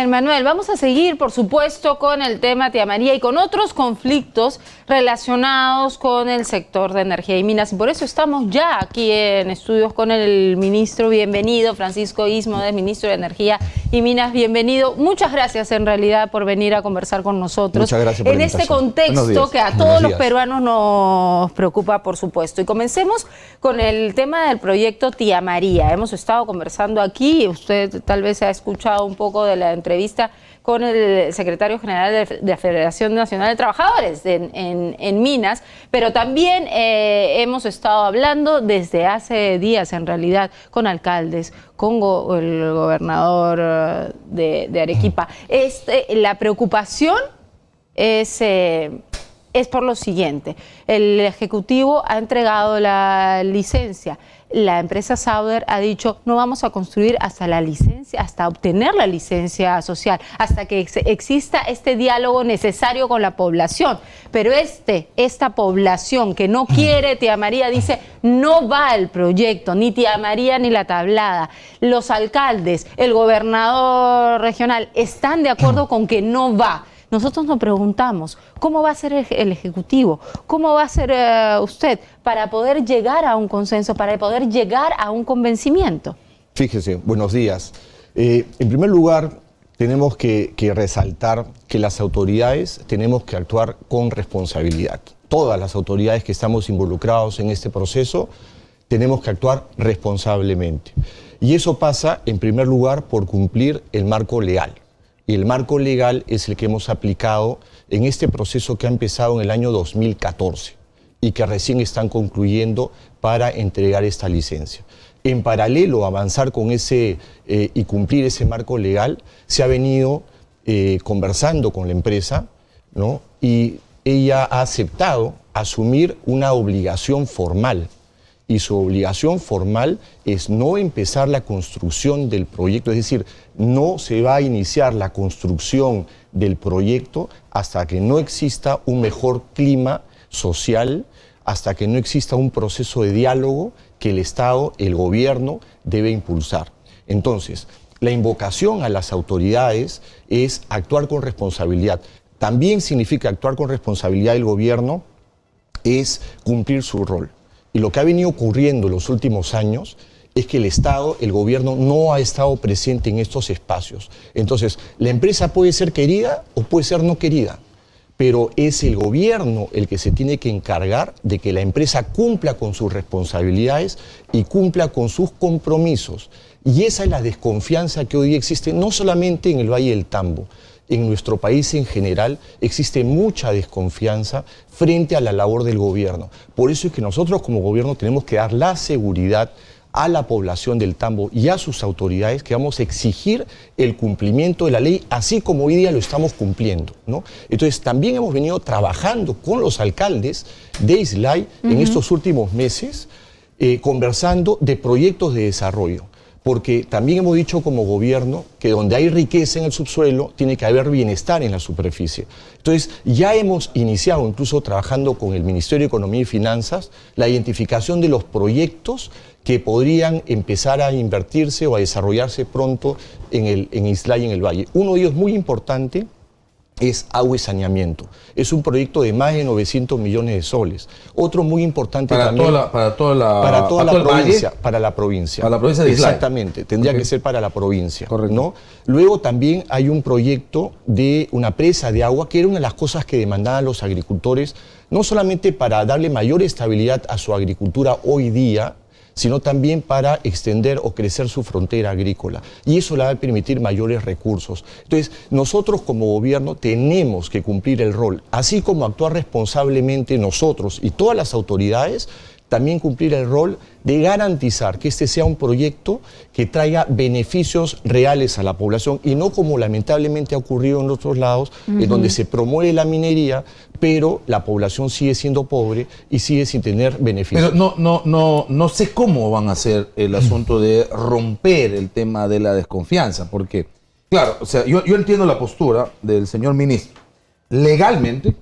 Manuel, vamos a seguir, por supuesto, con el tema Tía María y con otros conflictos relacionados con el sector de energía y minas. Y por eso estamos ya aquí en estudios con el ministro. Bienvenido, Francisco Ismodes, ministro de Energía y Minas. Bienvenido. Muchas gracias, en realidad, por venir a conversar con nosotros. Muchas gracias por la invitación. Este contexto días, que a todos los peruanos nos preocupa, por supuesto. Y comencemos con el tema del proyecto Tía María. Hemos estado conversando aquí, usted tal vez ha escuchado un poco de la entrevista con el secretario general de la Federación Nacional de Trabajadores en Minas, pero también hemos estado hablando desde hace días, en realidad, con alcaldes, con el gobernador de Arequipa. La preocupación es por lo siguiente: el Ejecutivo ha entregado la licencia. La empresa Sauder ha dicho: no vamos a construir hasta obtener la licencia social, hasta que exista este diálogo necesario con la población. Pero esta población que no quiere Tía María dice: no va el proyecto, ni Tía María ni la tablada. Los alcaldes, el gobernador regional están de acuerdo con que no va. Nosotros nos preguntamos, ¿cómo va a ser el Ejecutivo? ¿Cómo va a ser usted para poder llegar a un consenso, para poder llegar a un convencimiento? Fíjese, buenos días. En primer lugar, tenemos que resaltar que las autoridades tenemos que actuar con responsabilidad. Todas las autoridades que estamos involucrados en este proceso tenemos que actuar responsablemente. Y eso pasa, en primer lugar, por cumplir el marco legal. Y el marco legal es el que hemos aplicado en este proceso que ha empezado en el año 2014 y que recién están concluyendo para entregar esta licencia. En paralelo a avanzar con y cumplir ese marco legal, se ha venido conversando con la empresa, ¿no? Y ella ha aceptado asumir una obligación formal. Y su obligación formal es no empezar la construcción del proyecto, es decir, no se va a iniciar la construcción del proyecto hasta que no exista un mejor clima social, hasta que no exista un proceso de diálogo que el Estado, el gobierno, debe impulsar. Entonces, la invocación a las autoridades es actuar con responsabilidad. También significa actuar con responsabilidad del gobierno es cumplir su rol. Y lo que ha venido ocurriendo en los últimos años es que el Estado, el gobierno, no ha estado presente en estos espacios. Entonces, la empresa puede ser querida o puede ser no querida, pero es el gobierno el que se tiene que encargar de que la empresa cumpla con sus responsabilidades y cumpla con sus compromisos. Y esa es la desconfianza que hoy día existe, no solamente en el Valle del Tambo. En nuestro país en general existe mucha desconfianza frente a la labor del gobierno. Por eso es que nosotros como gobierno tenemos que dar la seguridad a la población del Tambo y a sus autoridades que vamos a exigir el cumplimiento de la ley, así como hoy día lo estamos cumpliendo, ¿no? Entonces también hemos venido trabajando con los alcaldes de Islay en estos últimos meses, conversando de proyectos de desarrollo. Porque también hemos dicho como gobierno que donde hay riqueza en el subsuelo, tiene que haber bienestar en la superficie. Entonces, ya hemos iniciado, incluso trabajando con el Ministerio de Economía y Finanzas, la identificación de los proyectos que podrían empezar a invertirse o a desarrollarse pronto en Islay y en el Valle. Uno de ellos muy importante es agua y saneamiento. Es un proyecto de más de 900 millones de soles. Otro muy importante también... Para toda la provincia. Para la provincia. Para la provincia de Islay. Exactamente. Tendría que ser para la provincia. Correcto. ¿No? Luego también hay un proyecto de una presa de agua, que era una de las cosas que demandaban los agricultores, no solamente para darle mayor estabilidad a su agricultura hoy día, sino también para extender o crecer su frontera agrícola. Y eso le va a permitir mayores recursos. Entonces, nosotros como gobierno tenemos que cumplir el rol, así como actuar responsablemente nosotros y todas las autoridades, también cumplir el rol de garantizar que este sea un proyecto que traiga beneficios reales a la población y no como lamentablemente ha ocurrido en otros lados, en donde se promueve la minería, pero la población sigue siendo pobre y sigue sin tener beneficios. Pero no sé cómo van a hacer el asunto de romper el tema de la desconfianza, porque, claro, o sea, yo entiendo la postura del señor ministro. Legalmente,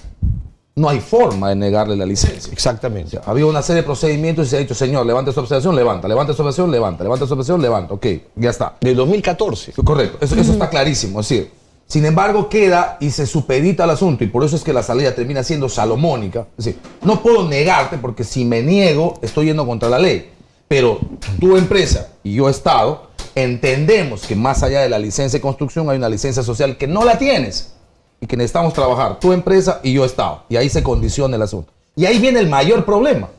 no hay forma de negarle la licencia. Exactamente. O sea, había una serie de procedimientos y se ha dicho, señor, levante su observación, levanta, levante su observación, levanta, levante su observación, levanta. Ok, ya está. De 2014. Correcto, eso está clarísimo. Es decir, sin embargo, queda y se supedita el asunto, y por eso es que la salida termina siendo salomónica. Es decir, no puedo negarte porque si me niego, estoy yendo contra la ley. Pero tu empresa y yo Estado entendemos que más allá de la licencia de construcción hay una licencia social que no la tienes y que necesitamos trabajar, tu empresa y yo Estado. Y ahí se condiciona el asunto. Y ahí viene el mayor problema,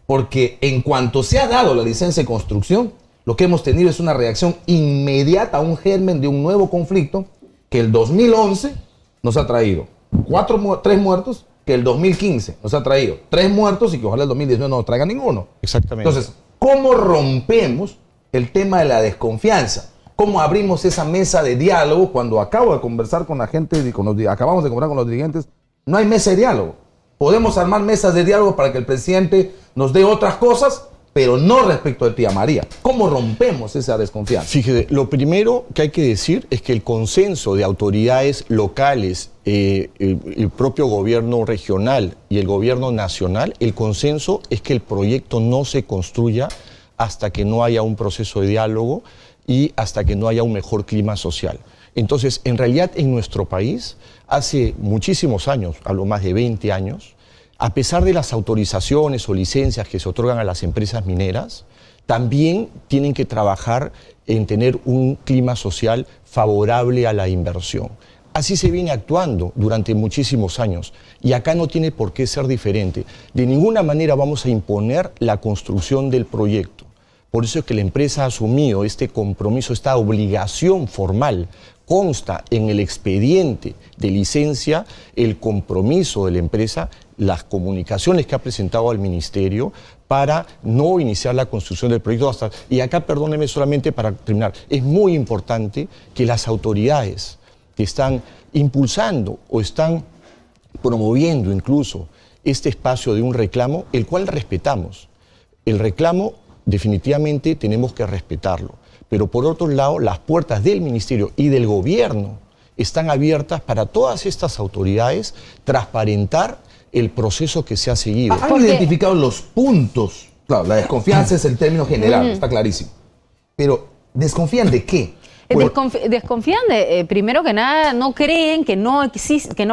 porque en cuanto se ha dado la licencia de construcción, lo que hemos tenido es una reacción inmediata a un germen de un nuevo conflicto que el 2011 nos ha traído 3 muertos, que el 2015 nos ha traído 3 muertos y que ojalá el 2019 no nos traiga ninguno. Exactamente. Entonces, ¿cómo rompemos el tema de la desconfianza? ¿Cómo abrimos esa mesa de diálogo cuando acabo de conversar con la gente, acabamos de conversar con los dirigentes? No hay mesa de diálogo. Podemos armar mesas de diálogo para que el presidente nos dé otras cosas, pero no respecto de Tía María. ¿Cómo rompemos esa desconfianza? Fíjese, lo primero que hay que decir es que el consenso de autoridades locales, el propio gobierno regional y el gobierno nacional, el consenso es que el proyecto no se construya hasta que no haya un proceso de diálogo y hasta que no haya un mejor clima social. Entonces, en realidad, en nuestro país, hace muchísimos años, hablo más de 20 años, a pesar de las autorizaciones o licencias que se otorgan a las empresas mineras, también tienen que trabajar en tener un clima social favorable a la inversión. Así se viene actuando durante muchísimos años y acá no tiene por qué ser diferente. De ninguna manera vamos a imponer la construcción del proyecto. Por eso es que la empresa ha asumido este compromiso, esta obligación formal. Consta en el expediente de licencia el compromiso de la empresa, las comunicaciones que ha presentado al ministerio para no iniciar la construcción del proyecto. Y acá, perdóneme solamente para terminar, es muy importante que las autoridades que están impulsando o están promoviendo incluso este espacio de un reclamo, el cual respetamos. El reclamo definitivamente tenemos que respetarlo. Pero por otro lado, las puertas del ministerio y del gobierno están abiertas para todas estas autoridades transparentar el proceso que se ha seguido. ¿Han identificado los puntos? Claro, la desconfianza es el término general, está clarísimo. Pero, ¿desconfían de qué? Desconfían de, primero que nada, no creen que no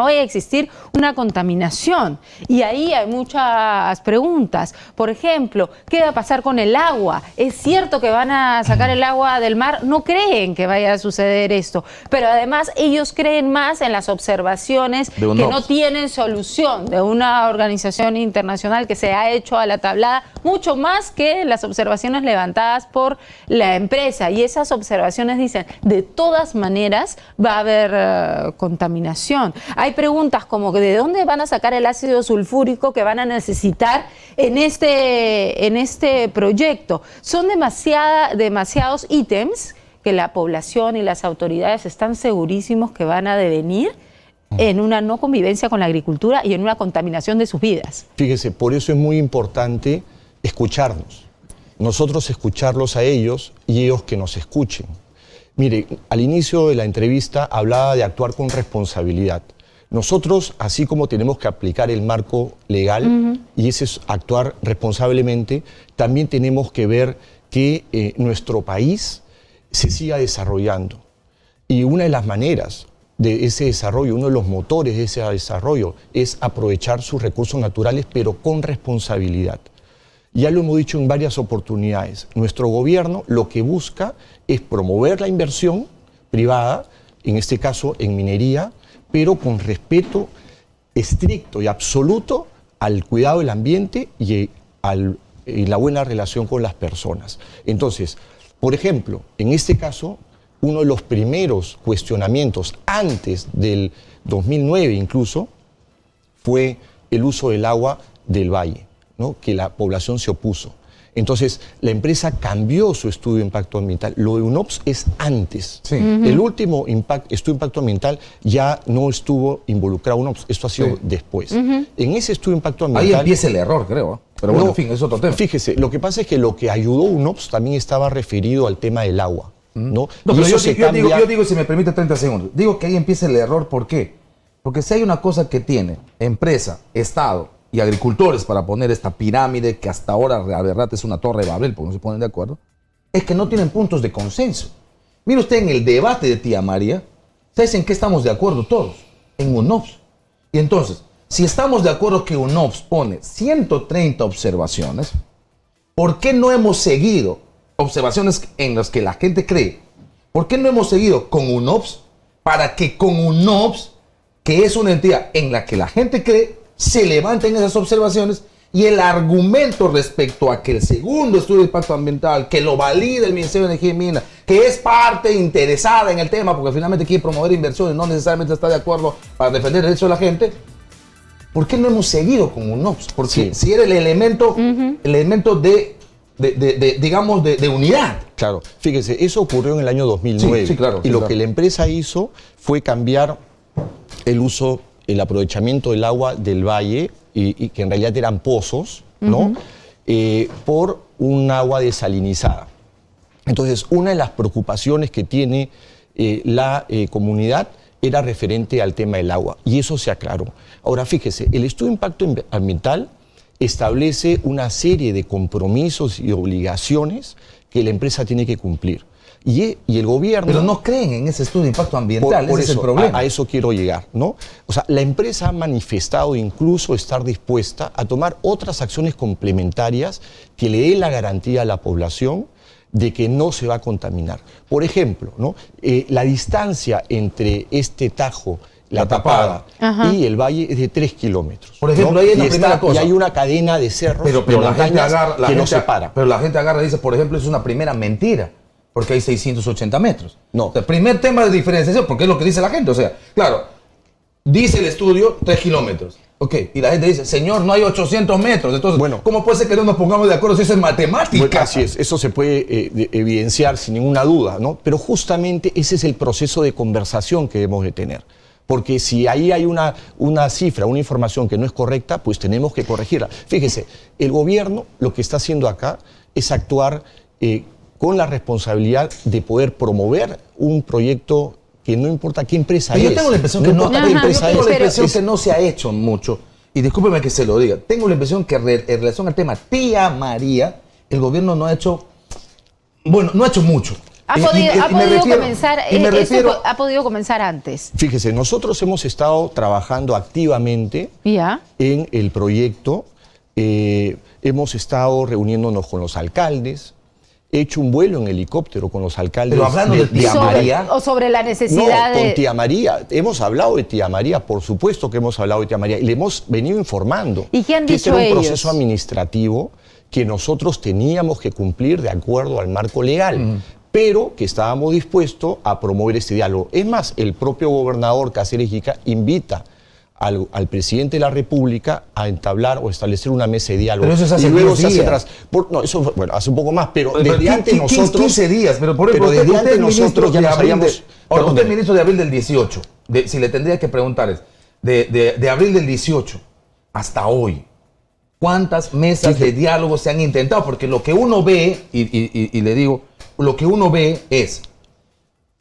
vaya a existir una contaminación. Y ahí hay muchas preguntas. Por ejemplo, ¿qué va a pasar con el agua? ¿Es cierto que van a sacar el agua del mar? No creen que vaya a suceder esto. Pero además ellos creen más en las observaciones que no tienen solución de una organización internacional que se ha hecho a la tablada, mucho más que las observaciones levantadas por la empresa. Y esas observaciones dicen, de todas maneras va a haber contaminación. Hay preguntas como de dónde van a sacar el ácido sulfúrico que van a necesitar en este proyecto. Son demasiados ítems que la población y las autoridades están segurísimos que van a devenir en una no convivencia con la agricultura y en una contaminación de sus vidas. Fíjese, por eso es muy importante escucharnos. Nosotros escucharlos a ellos y ellos que nos escuchen. Mire, al inicio de la entrevista hablaba de actuar con responsabilidad. Nosotros, así como tenemos que aplicar el marco legal, y ese es actuar responsablemente, también tenemos que ver que nuestro país se siga desarrollando. Y una de las maneras de ese desarrollo, uno de los motores de ese desarrollo, es aprovechar sus recursos naturales, pero con responsabilidad. Ya lo hemos dicho en varias oportunidades, nuestro gobierno lo que busca es promover la inversión privada, en este caso en minería, pero con respeto estricto y absoluto al cuidado del ambiente y la buena relación con las personas. Entonces, por ejemplo, en este caso, uno de los primeros cuestionamientos antes del 2009 incluso, fue el uso del agua del valle, ¿no? Que la población se opuso. Entonces, la empresa cambió su estudio de impacto ambiental. Lo de UNOPS es antes. Sí. El último estudio de impacto ambiental ya no estuvo involucrado UNOPS. Esto ha sido después. En ese estudio de impacto ambiental... Ahí empieza el error, creo. Pero bueno, en fin, es otro tema. Fíjese, lo que pasa es que lo que ayudó UNOPS también estaba referido al tema del agua, ¿no? No, pero yo digo, si me permite 30 segundos, digo que ahí empieza el error, ¿por qué? Porque si hay una cosa que tiene empresa, Estado y agricultores para poner esta pirámide, que hasta ahora la verdad es una torre de Babel, porque no se ponen de acuerdo, es que no tienen puntos de consenso. Mire usted en el debate de Tía María, ¿sabes en qué estamos de acuerdo todos? En UNOPS. Y entonces, si estamos de acuerdo que UNOPS pone 130 observaciones, ¿por qué no hemos seguido observaciones en las que la gente cree? ¿Por qué no hemos seguido con UNOPS para que con UNOPS, que es una entidad en la que la gente cree, se levanten esas observaciones y el argumento respecto a que el segundo estudio de impacto ambiental, que lo valida el Ministerio de Energía y Minas, que es parte interesada en el tema porque finalmente quiere promover inversiones, no necesariamente está de acuerdo para defender el derecho de la gente? ¿Por qué no hemos seguido con UNOPS? Porque si era el elemento, digamos, de unidad. Claro, fíjese, eso ocurrió en el año 2009. Sí, claro. Y lo que la empresa hizo fue cambiar el uso, el aprovechamiento del agua del valle, y que en realidad eran pozos, ¿no? Por un agua desalinizada. Entonces, una de las preocupaciones que tiene la comunidad era referente al tema del agua, y eso se aclaró. Ahora, fíjese, el estudio de impacto ambiental establece una serie de compromisos y obligaciones que la empresa tiene que cumplir. Y el gobierno... Pero no creen en ese estudio de impacto ambiental, por ese eso, es el problema. A eso quiero llegar, ¿no? O sea, la empresa ha manifestado incluso estar dispuesta a tomar otras acciones complementarias que le den la garantía a la población de que no se va a contaminar. Por ejemplo, ¿no? La distancia entre este Tajo, la Tapada y el valle es de 3 kilómetros. Por ejemplo, ¿no? ahí es la primera cosa. Y hay una cadena de cerros, pero de la gente montañas agarra, que nos separa. Pero la gente agarra y dice, por ejemplo, es una primera mentira, porque hay 680 metros. No. O sea, primer tema de diferenciación, porque es lo que dice la gente. O sea, claro, dice el estudio 3 kilómetros. Ok, y la gente dice, señor, no hay 800 metros. Entonces, bueno, ¿cómo puede ser que no nos pongamos de acuerdo si eso es matemática? Bueno, así es, eso se puede evidenciar sin ninguna duda, ¿no? Pero justamente ese es el proceso de conversación que debemos de tener. Porque si ahí hay una cifra, una información que no es correcta, pues tenemos que corregirla. Fíjese, el gobierno lo que está haciendo acá es actuar con la responsabilidad de poder promover un proyecto que no importa qué empresa es. Yo tengo la impresión que no se ha hecho mucho. Y discúlpeme que se lo diga. Tengo la impresión que en relación al tema Tía María, el gobierno no ha hecho, bueno, no ha hecho mucho. Ha podido comenzar antes. Fíjese, nosotros hemos estado trabajando activamente en el proyecto. Hemos estado reuniéndonos con los alcaldes. He hecho un vuelo en helicóptero con los alcaldes. Pero hablando de Tía María. O sobre la necesidad con Tía María. Hemos hablado de Tía María, por supuesto que hemos hablado de Tía María. Y le hemos venido informando. ¿Y qué han que dicho este era un ellos? proceso administrativo que nosotros teníamos que cumplir de acuerdo al marco legal. Pero que estábamos dispuestos a promover este diálogo. Es más, el propio gobernador Cáceres Jica invita al presidente de la República a entablar o establecer una mesa de diálogo. Pero eso es hace y luego 10 se hace días. atrás. Bueno, eso bueno, hace un poco más, pero desde antes nosotros... 15 días, pero por ejemplo, desde antes nosotros ya nos habíamos... Ahora, usted es ministro de abril del 18. Si le tendría que preguntar es, de abril del 18 hasta hoy, ¿cuántas mesas de diálogo se han intentado? Porque lo que uno ve, y le digo, lo que uno ve es...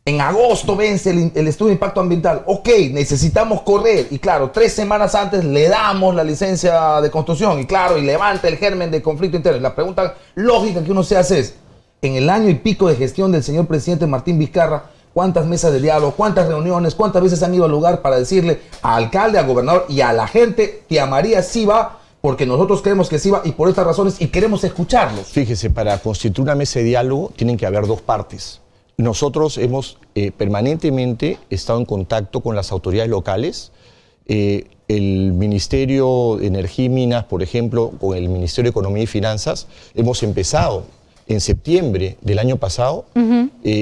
En agosto vence el estudio de impacto ambiental. Ok, necesitamos correr. Y claro, 3 semanas antes le damos la licencia de construcción. Y claro, y levanta el germen de conflicto interno. Y la pregunta lógica que uno se hace es, en el año y pico de gestión del señor presidente Martín Vizcarra, ¿cuántas mesas de diálogo, cuántas reuniones, cuántas veces han ido al lugar para decirle al alcalde, al gobernador y a la gente, Tía María sí va, porque nosotros creemos que sí va y por estas razones y queremos escucharlos? Fíjese, para constituir una mesa de diálogo tienen que haber 2 partes. Nosotros hemos permanentemente estado en contacto con las autoridades locales. El Ministerio de Energía y Minas, por ejemplo, con el Ministerio de Economía y Finanzas, hemos empezado en septiembre del año pasado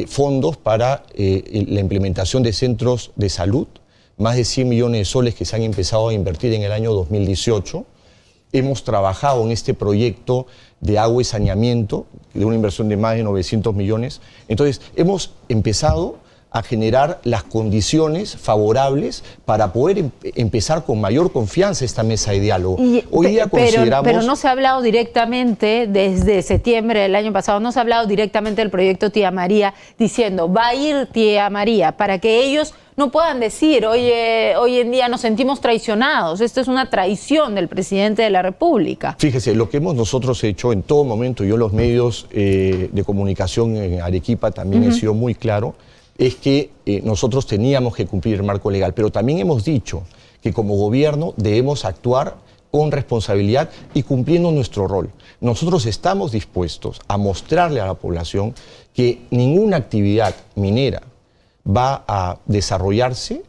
fondos para la implementación de centros de salud, más de 100 millones de soles que se han empezado a invertir en el año 2018. Hemos trabajado en este proyecto de agua y saneamiento, de una inversión de más de 900 millones. Entonces, hemos empezado a generar las condiciones favorables para poder empezar con mayor confianza esta mesa de diálogo. Hoy día consideramos... Pero no se ha hablado directamente, desde septiembre del año pasado, no se ha hablado directamente del proyecto Tía María, diciendo, va a ir Tía María, para que ellos no puedan decir, oye, hoy en día nos sentimos traicionados, esto es una traición del presidente de la República. Fíjese, lo que hemos nosotros hecho en todo momento, yo en los medios de comunicación en Arequipa también he sido muy claro, es que nosotros teníamos que cumplir el marco legal, pero también hemos dicho que como gobierno debemos actuar con responsabilidad y cumpliendo nuestro rol. Nosotros estamos dispuestos a mostrarle a la población que ninguna actividad minera va a desarrollarse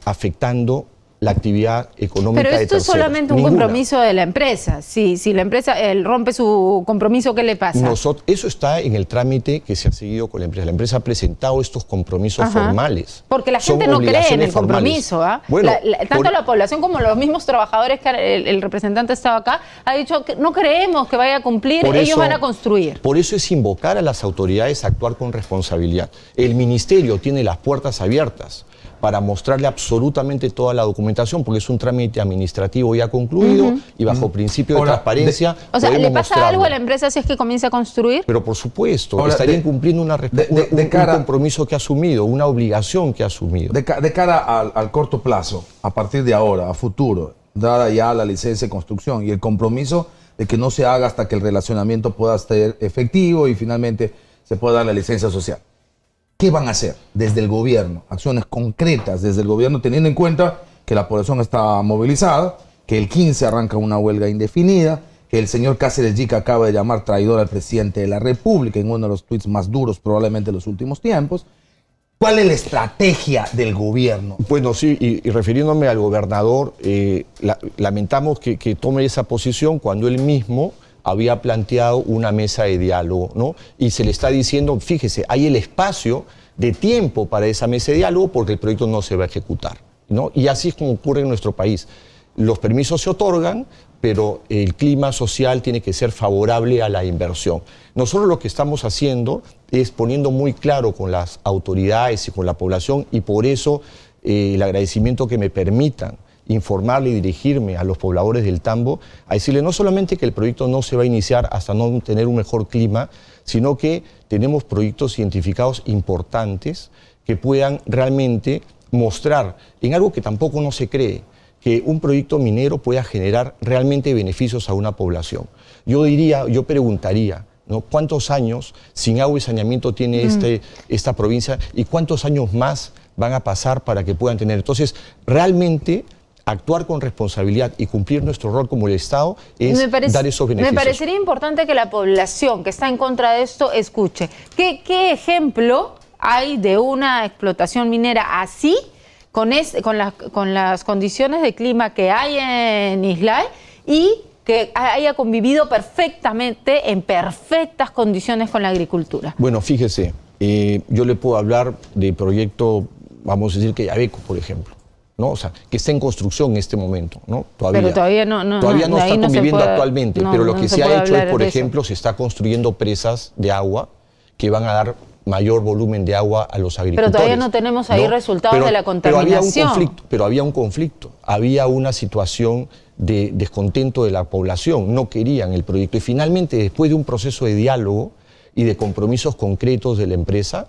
afectando la actividad económica de terceros. Pero esto es solamente un compromiso de la empresa. Si la empresa rompe su compromiso, ¿qué le pasa? Eso está en el trámite que se ha seguido con la empresa. La empresa ha presentado estos compromisos formales. Porque la gente no cree en el compromiso. Bueno, tanto la población como los mismos trabajadores, que el representante estaba acá, ha dicho que no creemos que vaya a cumplir, ellos van a construir. Por eso es invocar a las autoridades a actuar con responsabilidad. El ministerio tiene las puertas abiertas para mostrarle absolutamente toda la documentación, porque es un trámite administrativo ya concluido y bajo principio de transparencia. O sea, ¿le pasa algo a la empresa si es que comienza a construir? Pero por supuesto, estarían cumpliendo un compromiso que ha asumido, una obligación que ha asumido. De cara al corto plazo, a partir de ahora, a futuro, dada ya la licencia de construcción y el compromiso de que no se haga hasta que el relacionamiento pueda ser efectivo y finalmente se pueda dar la licencia social. ¿Qué van a hacer desde el gobierno? Acciones concretas desde el gobierno, teniendo en cuenta que la población está movilizada, que el 15 arranca una huelga indefinida, que el señor Cáceres Yica acaba de llamar traidor al presidente de la República en uno de los tuits más duros probablemente de los últimos tiempos. ¿Cuál es la estrategia del gobierno? Bueno, sí, y refiriéndome al gobernador, lamentamos que tome esa posición cuando él mismo había planteado una mesa de diálogo, ¿no? Y se le está diciendo, fíjese, hay el espacio de tiempo para esa mesa de diálogo porque el proyecto no se va a ejecutar, ¿no? Y así es como ocurre en nuestro país. Los permisos se otorgan, pero el clima social tiene que ser favorable a la inversión. Nosotros lo que estamos haciendo es poniendo muy claro con las autoridades y con la población, y por eso el agradecimiento que me permitan informarle y dirigirme a los pobladores del Tambo, a decirle no solamente que el proyecto no se va a iniciar hasta no tener un mejor clima, sino que tenemos proyectos identificados importantes que puedan realmente mostrar en algo que tampoco no se cree, que un proyecto minero pueda generar realmente beneficios a una población. Yo preguntaría, ¿no? ¿Cuántos años sin agua y saneamiento tiene esta provincia y cuántos años más van a pasar para que puedan tener? Entonces, realmente actuar con responsabilidad y cumplir nuestro rol como el Estado es dar esos beneficios. Me parecería importante que la población que está en contra de esto escuche. ¿Qué ejemplo hay de una explotación minera así, con las condiciones de clima que hay en Islay y que haya convivido perfectamente, en perfectas condiciones con la agricultura? Bueno, fíjese, yo le puedo hablar de proyecto, vamos a decir que Yabeco, por ejemplo, ¿no? O sea, que está en construcción en este momento, ¿no? Pero todavía no está conviviendo actualmente, pero lo que se ha hecho es, por ejemplo, se está construyendo presas de agua que van a dar mayor volumen de agua a los agricultores. Pero todavía no tenemos ahí resultados de la contaminación. Pero había un conflicto, había una situación de descontento de la población, no querían el proyecto. Y finalmente, después de un proceso de diálogo y de compromisos concretos de la empresa,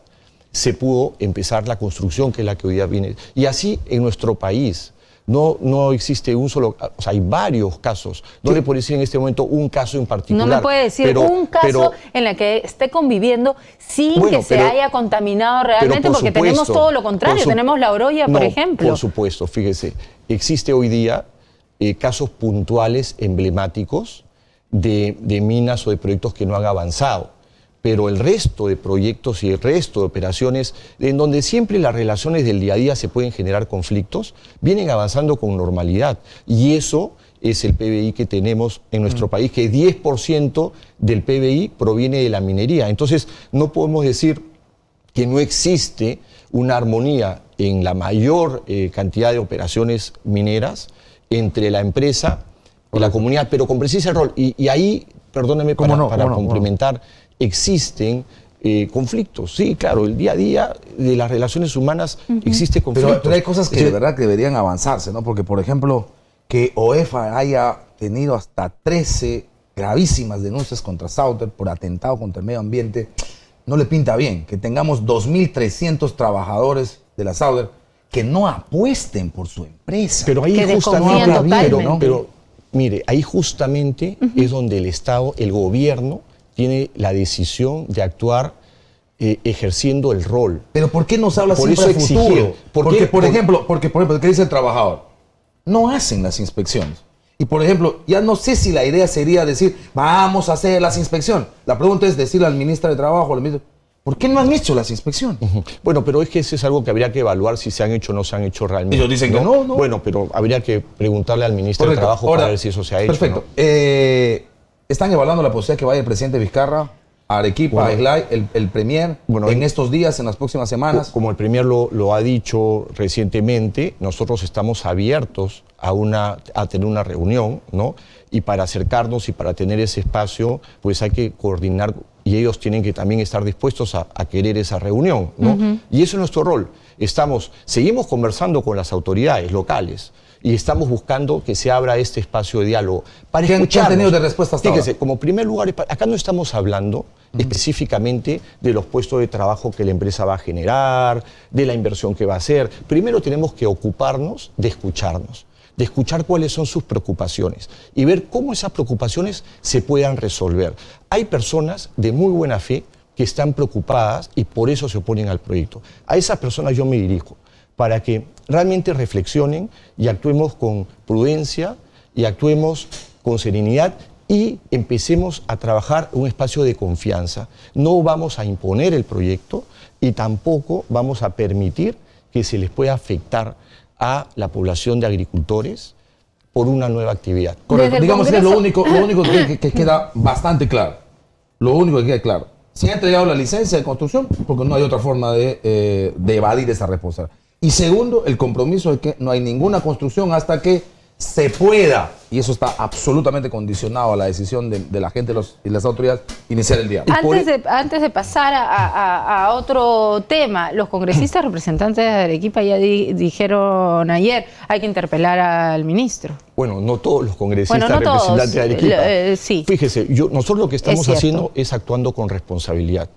se pudo empezar la construcción, que es la que hoy día viene. Y así en nuestro país no existe un solo, o sea, hay varios casos. No le puedo decir en este momento un caso en particular. No me puede decir un caso en el que esté conviviendo sin que se haya contaminado realmente, porque tenemos todo lo contrario, tenemos la Oroya, por ejemplo. Por supuesto, fíjese, existe hoy día casos puntuales emblemáticos de minas o de proyectos que no han avanzado. Pero el resto de proyectos y el resto de operaciones, en donde siempre las relaciones del día a día se pueden generar conflictos, vienen avanzando con normalidad. Y eso es el PBI que tenemos en nuestro país, que 10% del PBI proviene de la minería. Entonces, no podemos decir que no existe una armonía en la mayor cantidad de operaciones mineras entre la empresa y la comunidad, pero con precisa rol. Y ahí, perdóneme para complementar, existen conflictos. Sí, claro, el día a día de las relaciones humanas existe conflicto. Pero hay cosas que de verdad que deberían avanzarse, ¿no? Porque, por ejemplo, que OEFA haya tenido hasta 13 gravísimas denuncias contra Sauter por atentado contra el medio ambiente, no le pinta bien. Que tengamos 2.300 trabajadores de la Sauter que no apuesten por su empresa. Pero ahí Que justamente, desconfían totalmente. pero mire, ahí justamente es donde el Estado, el gobierno, tiene la decisión de actuar ejerciendo el rol. Pero ¿por qué nos habla Por siempre eso de futuro? exigir. Porque, por ejemplo, ¿qué dice el trabajador? No hacen las inspecciones. Y, por ejemplo, ya no sé si la idea sería decir, vamos a hacer las inspecciones. La pregunta es decirle al ministro de Trabajo, al ministro, ¿por qué no han hecho las inspecciones? Bueno, pero es que eso es algo que habría que evaluar si se han hecho o no se han hecho realmente. Ellos dicen que no. Bueno, pero habría que preguntarle al ministro Correcto. de Trabajo Ahora, para ver si eso se ha hecho. Perfecto. ¿No? ¿Están evaluando la posibilidad que vaya el presidente Vizcarra a Arequipa, a Islay, el premier, en estos días, en las próximas semanas? Como el premier lo ha dicho recientemente, nosotros estamos abiertos a tener una reunión, ¿no? Y para acercarnos y para tener ese espacio, pues hay que coordinar y ellos tienen que también estar dispuestos a querer esa reunión, ¿no? Y eso es nuestro rol. Seguimos conversando con las autoridades locales y estamos buscando que se abra este espacio de diálogo para escucharnos. ¿Qué han tenido de respuesta hasta Fíjese, ahora? como primer lugar, acá no estamos hablando específicamente de los puestos de trabajo que la empresa va a generar, de la inversión que va a hacer. Primero tenemos que ocuparnos de escucharnos, de escuchar cuáles son sus preocupaciones y ver cómo esas preocupaciones se puedan resolver. Hay personas de muy buena fe que están preocupadas y por eso se oponen al proyecto. A esas personas yo me dirijo para que realmente reflexionen y actuemos con prudencia y actuemos con serenidad y empecemos a trabajar un espacio de confianza. No vamos a imponer el proyecto y tampoco vamos a permitir que se les pueda afectar a la población de agricultores por una nueva actividad. Correcto. Digamos que es lo único que queda bastante claro. Lo único que queda claro. Se ha entregado la licencia de construcción porque no hay otra forma de evadir esa responsabilidad. Y segundo, el compromiso de que no hay ninguna construcción hasta que se pueda, y eso está absolutamente condicionado a la decisión de la gente y las autoridades, iniciar el diálogo. Antes de pasar a otro tema, los congresistas representantes de Arequipa ya dijeron ayer, hay que interpelar al ministro. Bueno, no todos los congresistas Bueno, no representantes todos, de Arequipa. sí. Fíjese, nosotros lo que estamos Es haciendo cierto. es actuando con responsabilidad.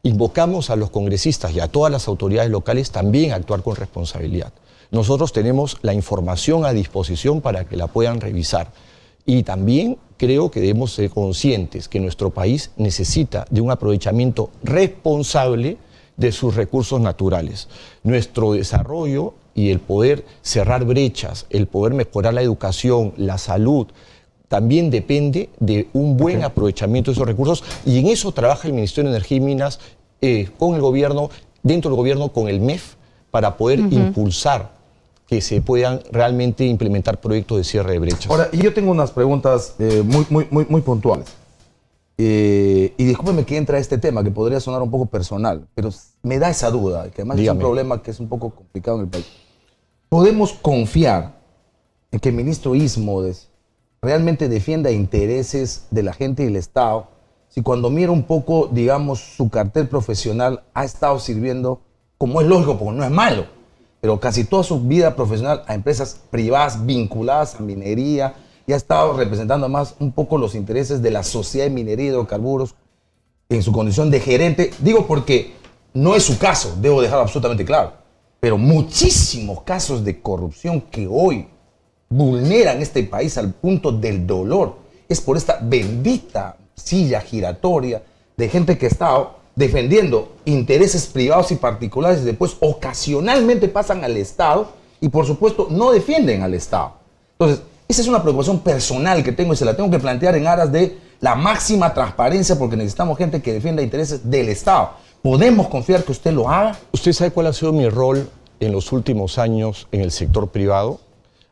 Invocamos a los congresistas y a todas las autoridades locales también a actuar con responsabilidad. Nosotros tenemos la información a disposición para que la puedan revisar. Y también creo que debemos ser conscientes que nuestro país necesita de un aprovechamiento responsable de sus recursos naturales. Nuestro desarrollo y el poder cerrar brechas, el poder mejorar la educación, la salud, también depende de un buen aprovechamiento de esos recursos y en eso trabaja el Ministerio de Energía y Minas con el gobierno, dentro del gobierno con el MEF, para poder impulsar que se puedan realmente implementar proyectos de cierre de brechas. Ahora, yo tengo unas preguntas muy puntuales. Y discúlpeme que entra este tema, que podría sonar un poco personal, pero me da esa duda, que además Dígame. es un problema que es un poco complicado en el país. ¿Podemos confiar en que el ministro Ismodes realmente defienda intereses de la gente y el Estado si cuando mira un poco, digamos, su cartel profesional ha estado sirviendo, como es lógico, porque no es malo, pero casi toda su vida profesional a empresas privadas vinculadas a minería y ha estado representando más un poco los intereses de la sociedad de minería y hidrocarburos en su condición de gerente? Digo porque no es su caso, debo dejarlo absolutamente claro, pero muchísimos casos de corrupción que hoy vulneran este país al punto del dolor es por esta bendita silla giratoria de gente que ha estado defendiendo intereses privados y particulares y después ocasionalmente pasan al Estado y por supuesto no defienden al Estado. Entonces, esa es una preocupación personal que tengo y se la tengo que plantear en aras de la máxima transparencia porque necesitamos gente que defienda intereses del Estado. ¿Podemos confiar que usted lo haga? ¿Usted sabe cuál ha sido mi rol en los últimos años en el sector privado?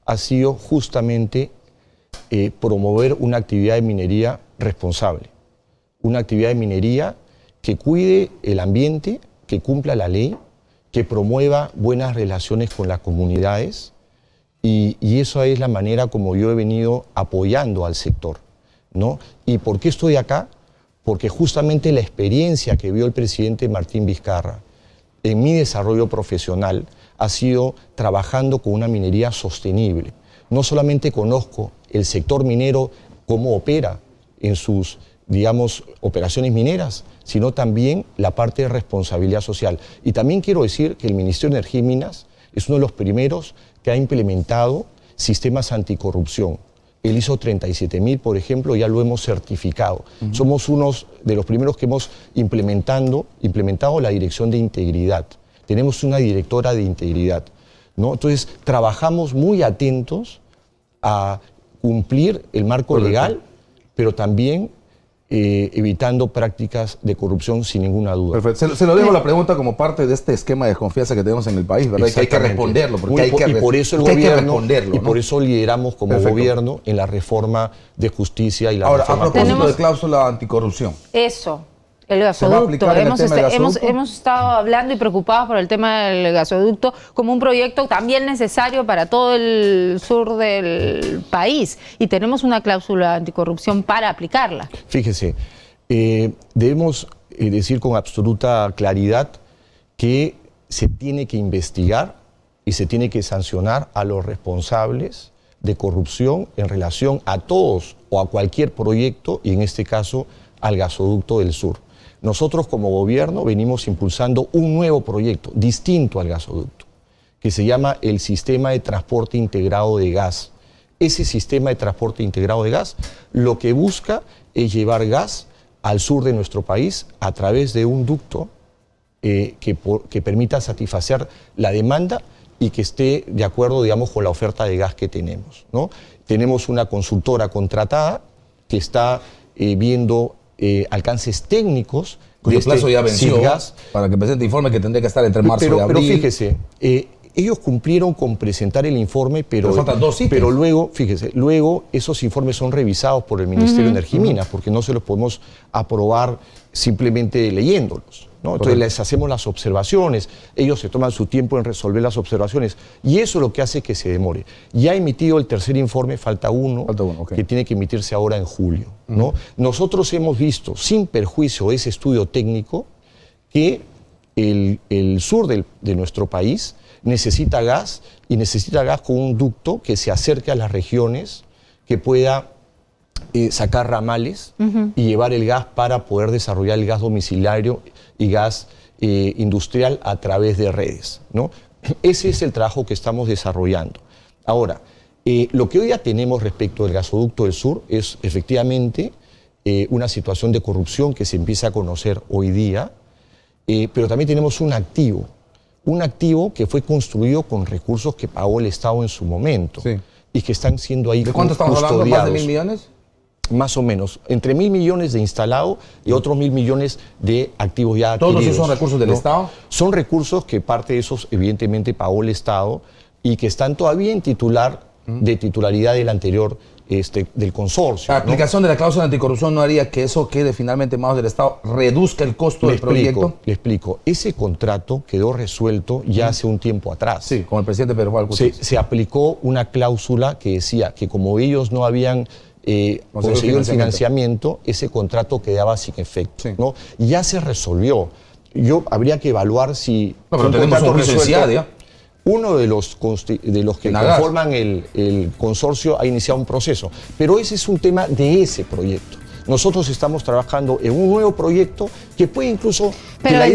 Ha sido justamente promover una actividad de minería responsable, una actividad de minería que cuide el ambiente, que cumpla la ley, que promueva buenas relaciones con las comunidades y eso es la manera como yo he venido apoyando al sector, ¿no? ¿Y por qué estoy acá? porque justamente la experiencia que vio el presidente Martín Vizcarra en mi desarrollo profesional ha sido trabajando con una minería sostenible. No solamente conozco el sector minero, cómo opera en sus, digamos, operaciones mineras, sino también la parte de responsabilidad social. Y también quiero decir que el Ministerio de Energía y Minas es uno de los primeros que ha implementado sistemas anticorrupción. El ISO 37000, por ejemplo, ya lo hemos certificado. Somos unos de los primeros que hemos implementado la dirección de integridad. Tenemos una directora de integridad, ¿no? Entonces, trabajamos muy atentos a cumplir el marco legal, pero también evitando prácticas de corrupción sin ninguna duda. Perfecto. Se lo dejo la pregunta como parte de este esquema de desconfianza que tenemos en el país, ¿verdad? Y que hay que responderlo. Porque y por eso el gobierno, y por eso lideramos como gobierno en la reforma de justicia y la reforma. Ahora, a propósito de cláusula anticorrupción. Eso. El gasoducto. Hemos estado hablando y preocupados por el tema del gasoducto como un proyecto también necesario para todo el sur del país. Y tenemos una cláusula anticorrupción para aplicarla. Fíjese, debemos decir con absoluta claridad que se tiene que investigar y se tiene que sancionar a los responsables de corrupción en relación a todos o a cualquier proyecto, y en este caso al gasoducto del sur. Nosotros como gobierno venimos impulsando un nuevo proyecto distinto al gasoducto, que se llama el Sistema de Transporte Integrado de Gas. Ese sistema de transporte integrado de gas lo que busca es llevar gas al sur de nuestro país a través de un ducto que permita satisfacer la demanda y que esté de acuerdo, digamos, con la oferta de gas que tenemos, ¿no? Tenemos una consultora contratada que está viendo alcances técnicos. Cuyo plazo ya venció, Sitgas, para que presente informe que tendría que estar entre marzo y abril. Pero fíjese, ellos cumplieron con presentar el informe, pero faltan 2 sitios. Pero luego, fíjese, luego esos informes son revisados por el Ministerio de Energía y Minas, porque no se los podemos aprobar simplemente leyéndolos, ¿no? Entonces les hacemos las observaciones, ellos se toman su tiempo en resolver las observaciones, y eso es lo que hace que se demore. Ya ha emitido el tercer informe, falta uno, okay, que tiene que emitirse ahora en julio, ¿no? Nosotros hemos visto, sin perjuicio de ese estudio técnico, que el sur de nuestro país necesita gas, y necesita gas con un ducto que se acerque a las regiones, que pueda sacar ramales y llevar el gas para poder desarrollar el gas domiciliario y gas industrial a través de redes, ¿no? Ese es el trabajo que estamos desarrollando. Ahora, lo que hoy ya tenemos respecto del gasoducto del sur es efectivamente una situación de corrupción que se empieza a conocer hoy día, pero también tenemos un activo que fue construido con recursos que pagó el Estado en su momento, sí, y que están siendo ahí custodiados. ¿De cuánto estamos hablando? ¿Más de 1.000 millones? Más o menos, entre 1.000 millones de instalado y otros 1.000 millones de activos ya adquiridos. ¿Todos esos son recursos del Estado? Son recursos que parte de esos evidentemente pagó el Estado y que están todavía en de titularidad del anterior, del consorcio. La aplicación de la cláusula anticorrupción no haría que eso quede finalmente en manos del Estado, reduzca el costo del proyecto. Le explico. Ese contrato quedó resuelto ya hace un tiempo atrás. Sí, con el presidente Pedro Juan Gutiérrez. Se aplicó una cláusula que decía que como ellos no habían conseguido el financiamiento, ese contrato quedaba sin efecto, sí, ¿no? Ya se resolvió. Habría que evaluar si... No, pero tenemos un juicio en CIADIA. Uno de los que conforman el consorcio ha iniciado un proceso, pero ese es un tema de ese proyecto. Nosotros estamos trabajando en un nuevo proyecto que puede incluso... Pero en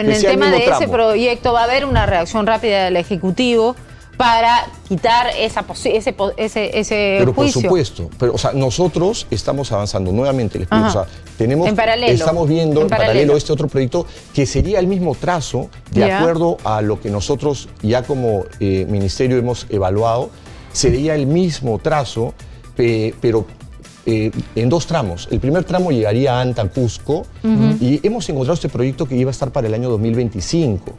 el tema de ese proyecto va a haber una reacción rápida del Ejecutivo para quitar ese pero juicio. Por supuesto, pero o sea, nosotros estamos avanzando, nuevamente les explico, o sea, estamos viendo en paralelo este otro proyecto que sería el mismo trazo, de acuerdo a lo que nosotros ya como ministerio hemos evaluado, sería el mismo trazo, pero en 2 tramos. El primer tramo llegaría a Anta, Cusco, y hemos encontrado este proyecto que iba a estar para el año 2025.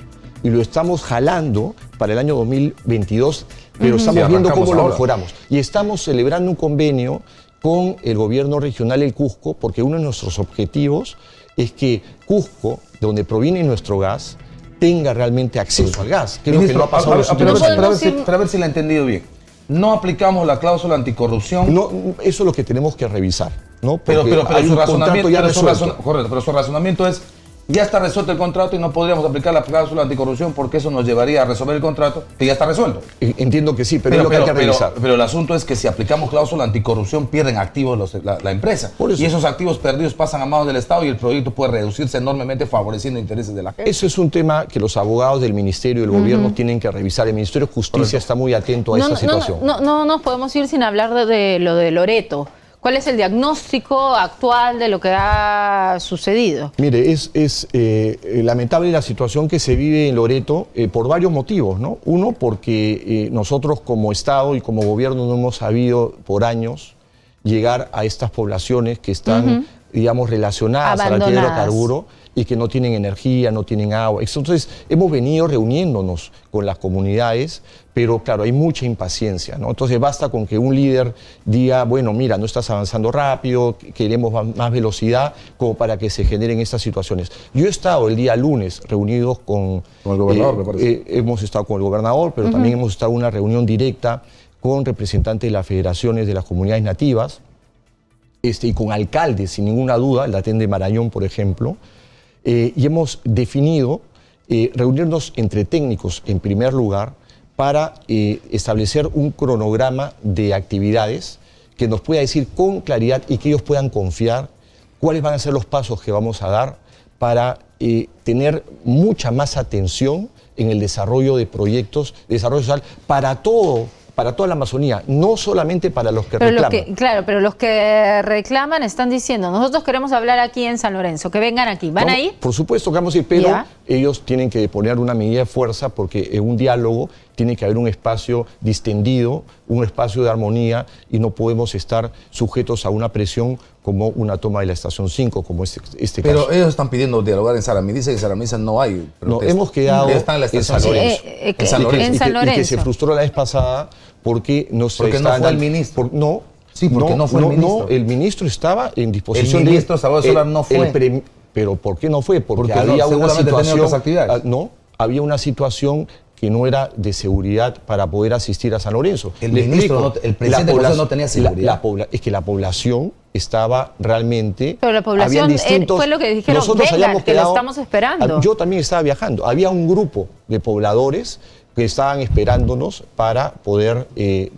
Y lo estamos jalando para el año 2022, pero estamos viendo cómo lo mejoramos. Y estamos celebrando un convenio con el gobierno regional del Cusco, porque uno de nuestros objetivos es que Cusco, de donde proviene nuestro gas, tenga realmente acceso al gas, que es lo que no ha pasado en los últimos años. Para ver si la he entendido bien. No aplicamos la cláusula anticorrupción. No, eso es lo que tenemos que revisar. ¿no? Pero hay su un contrato ya resuelto. correcto, pero su razonamiento es, ya está resuelto el contrato y no podríamos aplicar la cláusula anticorrupción porque eso nos llevaría a resolver el contrato que ya está resuelto. Entiendo que sí, pero es lo que hay que revisar. Pero el asunto es que si aplicamos cláusula anticorrupción pierden activos la empresa. Y esos activos perdidos pasan a manos del Estado y el proyecto puede reducirse enormemente favoreciendo intereses de la gente. Eso es un tema que los abogados del Ministerio y del Gobierno tienen que revisar. El Ministerio de Justicia está muy atento a esa situación. No nos podemos ir sin hablar de lo de Loreto. ¿Cuál es el diagnóstico actual de lo que ha sucedido? Mire, es lamentable la situación que se vive en Loreto por varios motivos, ¿no? Uno, porque nosotros como Estado y como Gobierno no hemos sabido por años llegar a estas poblaciones que están, digamos, relacionadas al hidrocarburo y que no tienen energía, no tienen agua. Entonces, hemos venido reuniéndonos con las comunidades, pero claro, hay mucha impaciencia, ¿no? Entonces, basta con que un líder diga, bueno, mira, no estás avanzando rápido, queremos más velocidad, como para que se generen estas situaciones. Yo he estado el día lunes reunidos con el gobernador, me parece. Hemos estado con el gobernador, pero también hemos estado en una reunión directa con representantes de las federaciones de las comunidades nativas, y con alcaldes, sin ninguna duda, el Datén de Marañón, por ejemplo, y hemos definido reunirnos entre técnicos, en primer lugar, para establecer un cronograma de actividades que nos pueda decir con claridad y que ellos puedan confiar cuáles van a ser los pasos que vamos a dar para tener mucha más atención en el desarrollo de proyectos, de desarrollo social para toda la Amazonía, no solamente para los que reclaman. Claro, pero los que reclaman están diciendo, nosotros queremos hablar aquí en San Lorenzo, que vengan aquí. ¿Van a ir? Por supuesto que vamos a ir, pero ellos tienen que poner una medida de fuerza porque en un diálogo tiene que haber un espacio distendido, un espacio de armonía y no podemos estar sujetos a una presión como una toma de la estación 5, como este caso. Pero ellos están pidiendo dialogar en Saramí. Dice que en Saramí no hay protesta. No, hemos quedado están en la estación San Lorenzo. En San Lorenzo. Y que se frustró la vez pasada porque no se porque no fue el ministro. Sí, porque no fue el ministro. No, el ministro estaba en disposición. El ministro Salvador Solar no fue. Pero ¿por qué no fue? Porque había una situación. No, había una situación que no era de seguridad para poder asistir a San Lorenzo. El presidente no tenía seguridad. Es que la población estaba realmente... Pero la población fue lo que dijeron, venga, que lo estamos esperando. Yo también estaba viajando. Había un grupo de pobladores que estaban esperándonos para poder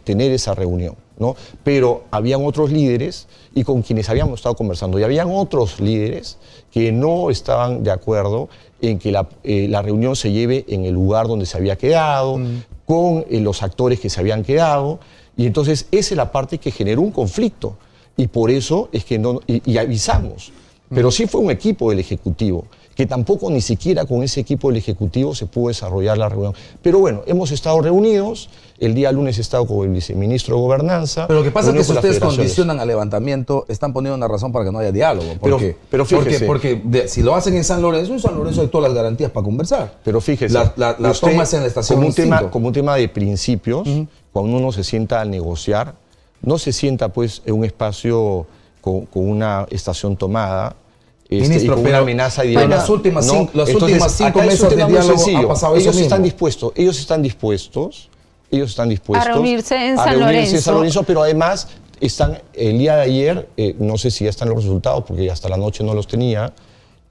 tener esa reunión, ¿no? Pero habían otros líderes y con quienes habíamos estado conversando, y habían otros líderes que no estaban de acuerdo en que la reunión se lleve en el lugar donde se había quedado, con los actores que se habían quedado, y entonces esa es la parte que generó un conflicto, y por eso es que no, y avisamos, pero sí fue un equipo del Ejecutivo, que tampoco ni siquiera con ese equipo del Ejecutivo se pudo desarrollar la reunión. Pero bueno, hemos estado reunidos, el día lunes he estado con el viceministro de Gobernanza. Pero lo que pasa es que si ustedes condicionan al levantamiento, están poniendo una razón para que no haya diálogo. Pero fíjese. Porque si lo hacen en San Lorenzo hay todas las garantías para conversar. Pero fíjese. La toma es en la estación como un tema de principios, cuando uno se sienta a negociar, no se sienta pues en un espacio con una estación tomada, Ministro, y con una amenaza directa. Bueno, las últimas 5 meses de diálogo ha pasado eso mismo. Ellos están dispuestos a reunirse en San Lorenzo. Pero además están, el día de ayer, no sé si ya están los resultados, porque hasta la noche no los tenía,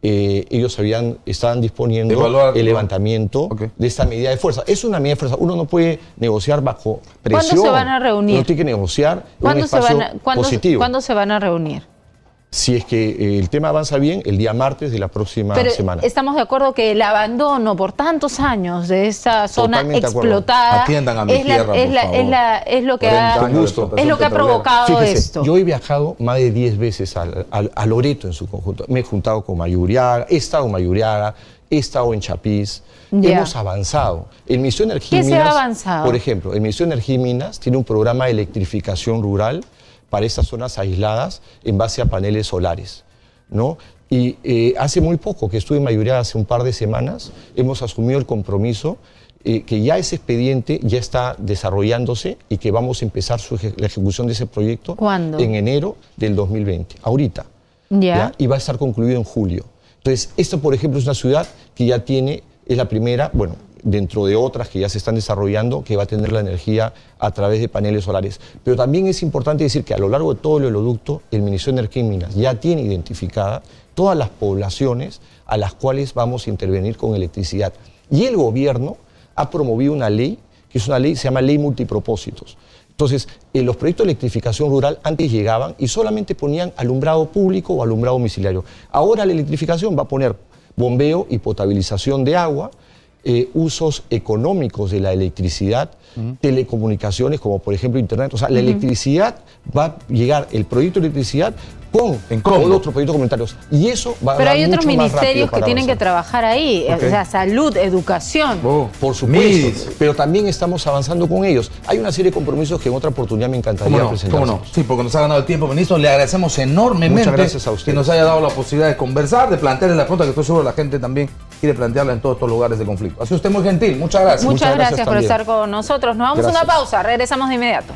ellos estaban disponiendo el levantamiento de esta medida de fuerza. Es una medida de fuerza. Uno no puede negociar bajo presión. ¿Cuándo se van a reunir? Uno tiene que negociar en un espacio positivo. ¿Cuándo se van a reunir? Si es que el tema avanza bien, el día martes de la próxima semana. Estamos de acuerdo que el abandono por tantos años de esa zona explotada atiendan a mi tierra, es lo que ha provocado. Fíjese, esto. Yo he viajado más de 10 veces a Loreto en su conjunto. Me he juntado con Mayuriaga, he estado en Mayuriaga, he estado en Chapís. Hemos avanzado. El Ministerio de Energía y Minas, ¿qué se ha avanzado? Por ejemplo, el Ministerio de Energía y Minas tiene un programa de electrificación rural para estas zonas aisladas en base a paneles solares, ¿no? Y hace muy poco, que estuve en Mayuriaga hace un par de semanas, hemos asumido el compromiso que ya ese expediente ya está desarrollándose y que vamos a empezar la ejecución de ese proyecto. ¿Cuándo? En enero del 2020, ahorita. ¿Ya? Y va a estar concluido en julio. Entonces, esto, por ejemplo, es una ciudad que ya tiene, es la primera, bueno, dentro de otras que ya se están desarrollando, que va a tener la energía a través de paneles solares. Pero también es importante decir que a lo largo de todo el oleoducto, el Ministerio de Energía y Minas ya tiene identificada todas las poblaciones a las cuales vamos a intervenir con electricidad. Y el gobierno ha promovido una ley, que es una ley, se llama Ley Multipropósitos. Entonces, los proyectos de electrificación rural antes llegaban y solamente ponían alumbrado público o alumbrado domiciliario. Ahora la electrificación va a poner bombeo y potabilización de agua, usos económicos de la electricidad, telecomunicaciones como por ejemplo internet. O sea, la electricidad va a llegar, el proyecto de electricidad con otros proyectos comunitarios. Y eso va a Pero dar hay otros mucho más ministerios rápido que tienen que trabajar ahí, o sea, salud, educación. Por supuesto, pero también estamos avanzando con ellos. Hay una serie de compromisos que en otra oportunidad me encantaría presentar. ¿Cómo no? Sí, porque nos ha ganado el tiempo, ministro. Le agradecemos enormemente que nos haya dado la posibilidad de conversar, de plantearle la pregunta que estoy seguro la gente también quiere plantearla en todos estos lugares de conflicto. Ha sido usted muy gentil. Muchas gracias. Muchas gracias por también. estar con nosotros. Nos vamos a una pausa. Regresamos de inmediato.